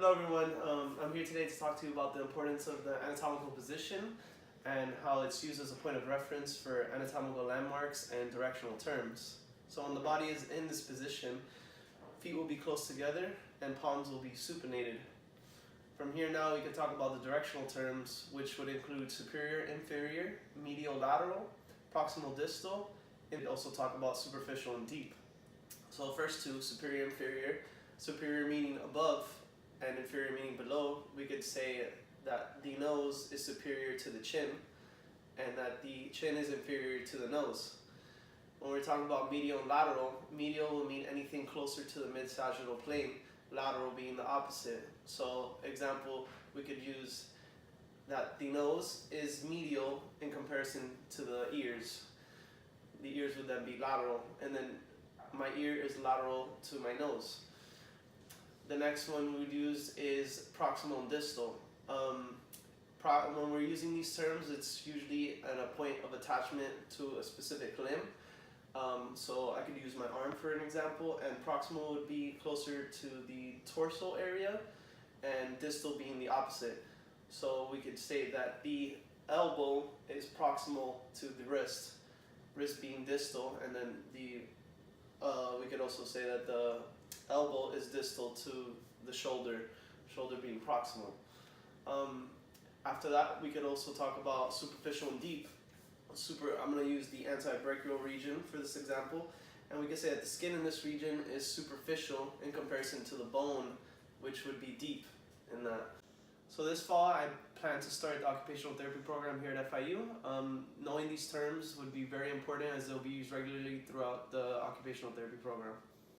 Hello everyone, I'm here today to talk to you about the importance of the anatomical position and how it's used as a point of reference for anatomical landmarks and directional terms. So when the body is in this position, feet will be close together and palms will be supinated. From here now we can talk about the directional terms, which would include superior, inferior, medial, lateral, proximal, distal, and also talk about superficial and deep. So first two, superior, inferior. Superior meaning above and inferior meaning below. We could say that the nose is superior to the chin and that the chin is inferior to the nose. When we're talking about medial and lateral, medial will mean anything closer to the mid-sagittal plane, lateral being the opposite. So example, we could use that the nose is medial in comparison to the ears. The ears would then be lateral, and then my ear is lateral to my nose. The next one we would use is proximal and distal. When we're using these terms, it's usually at a point of attachment to a specific limb. So I could use my arm for an example, and proximal would be closer to the torso area, and distal being the opposite. So we could say that the elbow is proximal to the wrist being distal, and then we could also say that the elbow is distal to the shoulder being proximal. After that, we could also talk about superficial and deep. I'm going to use the antebrachial region for this example, and we can say that the skin in this region is superficial in comparison to the bone, which would be deep in that. So this fall, I plan to start the occupational therapy program here at FIU. Knowing these terms would be very important as they'll be used regularly throughout the occupational therapy program.